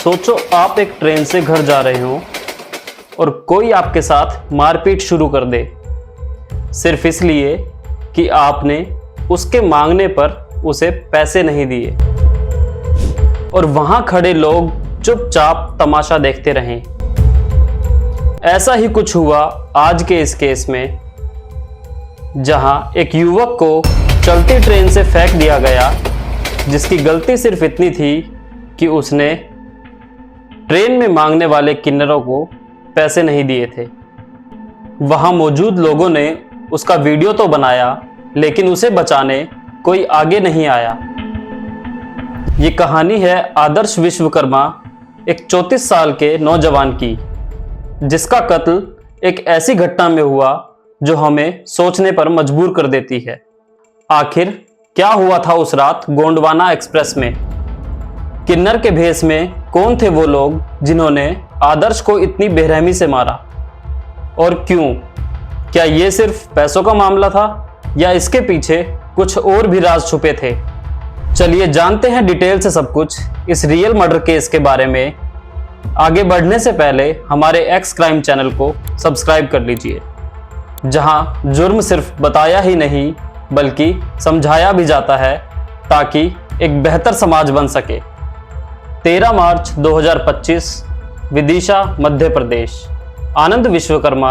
सोचो आप एक ट्रेन से घर जा रहे हो और कोई आपके साथ मारपीट शुरू कर दे, सिर्फ इसलिए कि आपने उसके मांगने पर उसे पैसे नहीं दिए और वहां खड़े लोग चुपचाप तमाशा देखते रहें। ऐसा ही कुछ हुआ आज के इस केस में, जहां एक युवक को चलती ट्रेन से फेंक दिया गया, जिसकी गलती सिर्फ इतनी थी कि उसने ट्रेन में मांगने वाले किन्नरों को पैसे नहीं दिए थे। वहां मौजूद लोगों ने उसका वीडियो तो बनाया, लेकिन उसे बचाने कोई आगे नहीं आया। ये कहानी है आदर्श विश्वकर्मा, एक 34 साल के नौजवान की, जिसका कत्ल एक ऐसी घटना में हुआ जो हमें सोचने पर मजबूर कर देती है। आखिर क्या हुआ था उस रात गोंडवाना एक्सप्रेस में? किन्नर के भेष में कौन थे वो लोग जिन्होंने आदर्श को इतनी बेरहमी से मारा, और क्यों? क्या ये सिर्फ पैसों का मामला था या इसके पीछे कुछ और भी राज छुपे थे? चलिए जानते हैं डिटेल से सब कुछ इस रियल मर्डर केस के बारे में। आगे बढ़ने से पहले हमारे एक्स क्राइम चैनल को सब्सक्राइब कर लीजिए, जहां जुर्म सिर्फ बताया ही नहीं बल्कि समझाया भी जाता है, ताकि एक बेहतर समाज बन सके। 13 मार्च 2025, विदिशा, मध्य प्रदेश। आनंद विश्वकर्मा,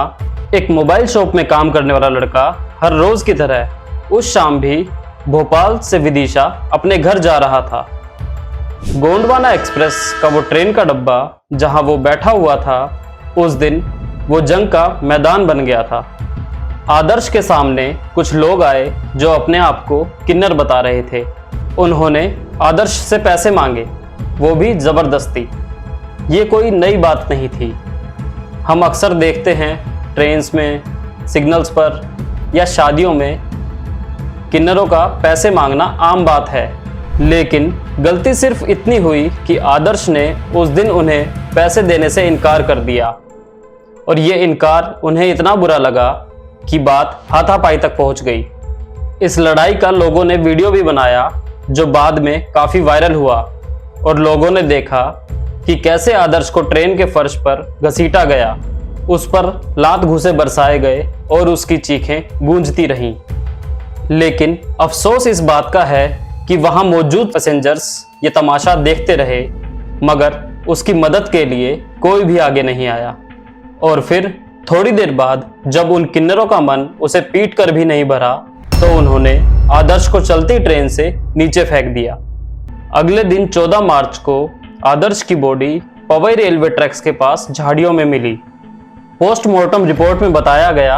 एक मोबाइल शॉप में काम करने वाला लड़का, हर रोज की तरह उस शाम भी भोपाल से विदिशा अपने घर जा रहा था। गोंडवाना एक्सप्रेस का वो ट्रेन का डब्बा जहां वो बैठा हुआ था, उस दिन वो जंग का मैदान बन गया था। आदर्श के सामने कुछ लोग आए जो अपने आप को किन्नर बता रहे थे। उन्होंने आदर्श से पैसे मांगे, वो भी जबरदस्ती। ये कोई नई बात नहीं थी। हम अक्सर देखते हैं ट्रेन्स में, सिग्नल्स पर या शादियों में किन्नरों का पैसे मांगना आम बात है। लेकिन गलती सिर्फ इतनी हुई कि आदर्श ने उस दिन उन्हें पैसे देने से इनकार कर दिया, और ये इनकार उन्हें इतना बुरा लगा कि बात हाथापाई तक पहुंच गई। इस लड़ाई का लोगों ने वीडियो भी बनाया, जो बाद में काफी वायरल हुआ, और लोगों ने देखा कि कैसे आदर्श को ट्रेन के फर्श पर घसीटा गया, उस पर लात घूंसे बरसाए गए और उसकी चीखें गूंजती रहीं। लेकिन अफसोस इस बात का है कि वहां मौजूद पैसेंजर्स ये तमाशा देखते रहे, मगर उसकी मदद के लिए कोई भी आगे नहीं आया। और फिर थोड़ी देर बाद जब उन किन्नरों का मन उसे पीट कर भी नहीं भरा, तो उन्होंने आदर्श को चलती ट्रेन से नीचे फेंक दिया। अगले दिन 14 मार्च को आदर्श की बॉडी पवई रेलवे ट्रैक्स के पास झाड़ियों में मिली। पोस्टमार्टम रिपोर्ट में बताया गया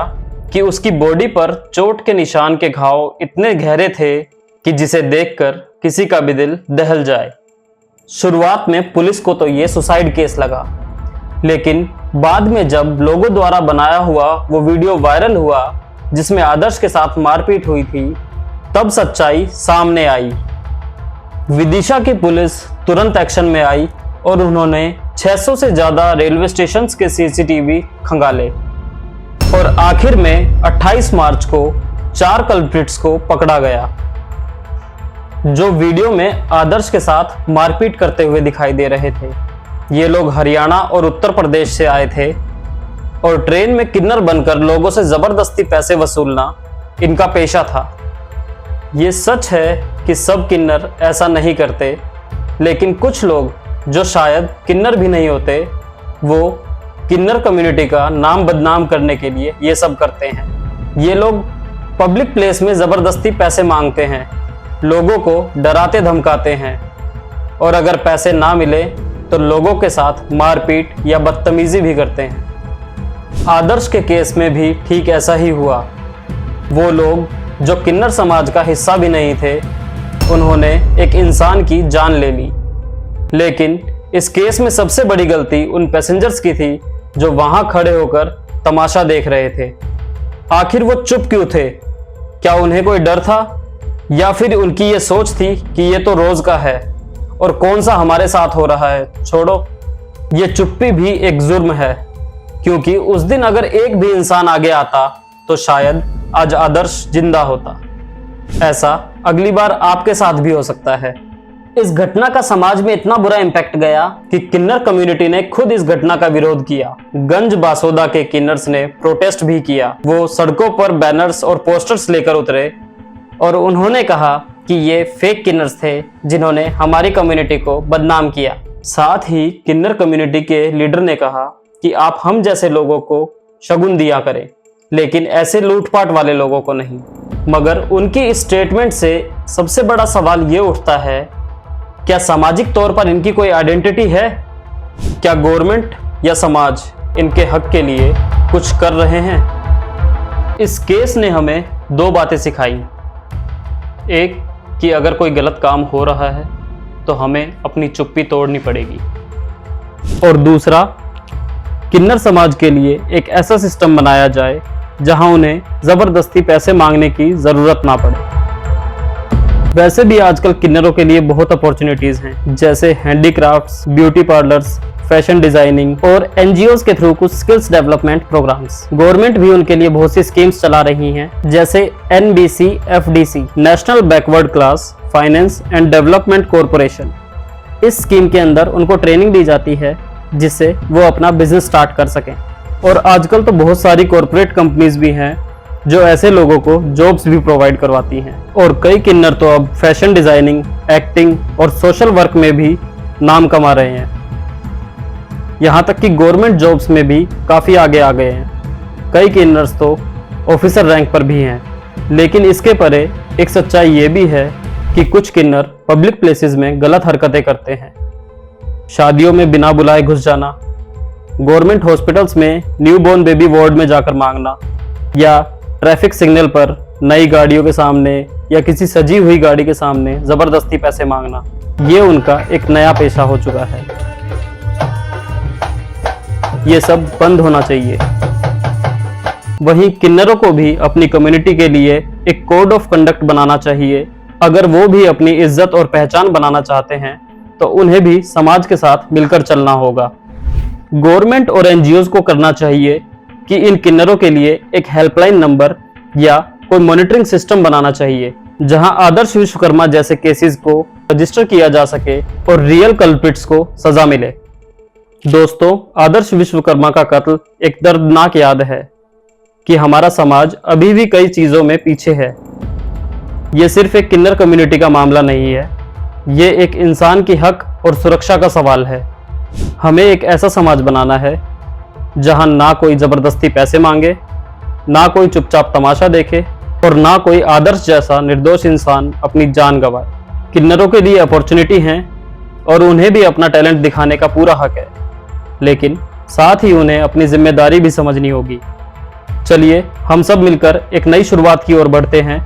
कि उसकी बॉडी पर चोट के निशान के घाव इतने गहरे थे कि जिसे देखकर किसी का भी दिल दहल जाए। शुरुआत में पुलिस को तो ये सुसाइड केस लगा, लेकिन बाद में जब लोगों द्वारा बनाया हुआ वो वीडियो वायरल हुआ जिसमें आदर्श के साथ मारपीट हुई थी, तब सच्चाई सामने आई। विदिशा की पुलिस तुरंत एक्शन में आई और उन्होंने 600 से ज्यादा रेलवे स्टेशंस के सीसीटीवी खंगाले, और आखिर में 28 मार्च को 4 कल्प्रिट्स को पकड़ा गया, जो वीडियो में आदर्श के साथ मारपीट करते हुए दिखाई दे रहे थे। ये लोग हरियाणा और उत्तर प्रदेश से आए थे, और ट्रेन में किन्नर बनकर लोगों से जबरदस्ती पैसे वसूलना इनका पेशा था। ये सच है कि सब किन्नर ऐसा नहीं करते, लेकिन कुछ लोग जो शायद किन्नर भी नहीं होते, वो किन्नर कम्युनिटी का नाम बदनाम करने के लिए ये सब करते हैं। ये लोग पब्लिक प्लेस में ज़बरदस्ती पैसे मांगते हैं, लोगों को डराते धमकाते हैं, और अगर पैसे ना मिले तो लोगों के साथ मारपीट या बदतमीजी भी करते हैं। आदर्श के केस में भी ठीक ऐसा ही हुआ। वो लोग जो किन्नर समाज का हिस्सा भी नहीं थे, उन्होंने एक इंसान की जान ले ली। लेकिन इस केस में सबसे बड़ी गलती उन पैसेंजर्स की थी जो वहां खड़े होकर तमाशा देख रहे थे। आखिर वो चुप क्यों थे? क्या उन्हें कोई डर था, या फिर उनकी ये सोच थी कि ये तो रोज का है और कौन सा हमारे साथ हो रहा है, छोड़ो। ये चुप्पी भी एक जुर्म है, क्योंकि उस दिन अगर एक भी इंसान आगे आता तो शायद आज आदर्श जिंदा होता। ऐसा अगली बार आपके साथ भी हो सकता है। इस घटना का समाज में इतना बुरा इम्पैक्ट गया कि किन्नर कम्युनिटी ने खुद इस घटना का विरोध किया। गंज बासोदा के किन्नर्स ने प्रोटेस्ट भी किया। वो सड़कों पर बैनर्स और पोस्टर्स लेकर उतरे और उन्होंने कहा कि ये फेक किन्नर्स थे जिन्होंने हमारी कम्युनिटी को बदनाम किया। साथ ही किन्नर कम्युनिटी के लीडर ने कहा कि आप हम जैसे लोगों को शगुन दिया करें, लेकिन ऐसे लूटपाट वाले लोगों को नहीं। मगर उनकी इस स्टेटमेंट से सबसे बड़ा सवाल ये उठता है, क्या सामाजिक तौर पर इनकी कोई आइडेंटिटी है? क्या गवर्नमेंट या समाज इनके हक के लिए कुछ कर रहे हैं? इस केस ने हमें दो बातें सिखाई। एक, कि अगर कोई गलत काम हो रहा है तो हमें अपनी चुप्पी तोड़नी पड़ेगी, और दूसरा, किन्नर समाज के लिए एक ऐसा सिस्टम बनाया जाए जहां उन्हें जबरदस्ती पैसे मांगने की जरूरत ना पड़े। वैसे भी आजकल किन्नरों के लिए बहुत अपॉर्चुनिटीज हैं, जैसे handicrafts, beauty parlours, fashion designing और एनजीओज के थ्रू कुछ स्किल्स डेवलपमेंट प्रोग्राम्स। गवर्नमेंट भी उनके लिए बहुत सी स्कीम्स चला रही हैं, जैसे NBC-FDC, national backward class finance and development corporation. इस स्कीम के अंदर उनको ट्रेनिंग दी जाती है जिससे वो अपना बिजनेस स्टार्ट कर सकें। और आजकल तो बहुत सारी कॉरपोरेट कंपनीज भी हैं जो ऐसे लोगों को जॉब्स भी प्रोवाइड करवाती हैं। और कई किन्नर तो अब फैशन डिजाइनिंग, एक्टिंग और सोशल वर्क में भी नाम कमा रहे हैं। यहाँ तक कि गवर्नमेंट जॉब्स में भी काफ़ी आगे आ गए हैं। कई किन्नर्स तो ऑफिसर रैंक पर भी हैं। लेकिन इसके परे एक सच्चाई ये भी है कि कुछ किन्नर पब्लिक प्लेसेस में गलत हरकतें करते हैं। शादियों में बिना बुलाए घुस जाना, गवर्नमेंट हॉस्पिटल्स में न्यूबॉर्न बेबी वार्ड में जाकर मांगना, या ट्रैफिक सिग्नल पर नई गाड़ियों के सामने या किसी सजी हुई गाड़ी के सामने जबरदस्ती पैसे मांगना, ये उनका एक नया पेशा हो चुका है। ये सब बंद होना चाहिए। वहीं किन्नरों को भी अपनी कम्युनिटी के लिए एक कोड ऑफ कंडक्ट बनाना चाहिए। अगर वो भी अपनी इज्जत और पहचान बनाना चाहते हैं तो उन्हें भी समाज के साथ मिलकर चलना होगा। गवर्नमेंट और एनजीओज को करना चाहिए कि इन किन्नरों के लिए एक हेल्पलाइन नंबर या कोई मॉनिटरिंग सिस्टम बनाना चाहिए, जहां आदर्श विश्वकर्मा जैसे केसेस को रजिस्टर किया जा सके और रियल कल्प्रिट्स को सजा मिले। दोस्तों, आदर्श विश्वकर्मा का कत्ल एक दर्दनाक याद है कि हमारा समाज अभी भी कई चीजों में पीछे है। ये सिर्फ एक किन्नर कम्युनिटी का मामला नहीं है, ये एक इंसान की हक और सुरक्षा का सवाल है। हमें एक ऐसा समाज बनाना है जहां ना कोई जबरदस्ती पैसे मांगे, ना कोई चुपचाप तमाशा देखे और ना कोई आदर्श जैसा निर्दोष इंसान अपनी जान गंवाए। किन्नरों के लिए अपॉर्चुनिटी हैं और उन्हें भी अपना टैलेंट दिखाने का पूरा हक है, लेकिन साथ ही उन्हें अपनी जिम्मेदारी भी समझनी होगी। चलिए हम सब मिलकर एक नई शुरुआत की ओर बढ़ते हैं,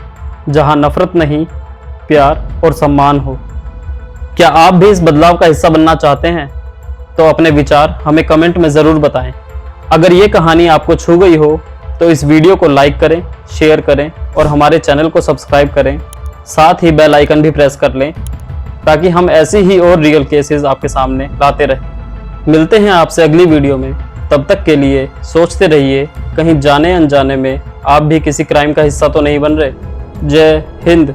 जहां नफरत नहीं, प्यार और सम्मान हो। क्या आप भी इस बदलाव का हिस्सा बनना चाहते हैं? तो अपने विचार हमें कमेंट में ज़रूर बताएं। अगर ये कहानी आपको छू गई हो तो इस वीडियो को लाइक करें, शेयर करें और हमारे चैनल को सब्सक्राइब करें। साथ ही बेल आइकन भी प्रेस कर लें ताकि हम ऐसी ही और रियल केसेस आपके सामने लाते रहें। मिलते हैं आपसे अगली वीडियो में। तब तक के लिए सोचते रहिए, कहीं जाने अनजाने में आप भी किसी क्राइम का हिस्सा तो नहीं बन रहे। जय हिंद।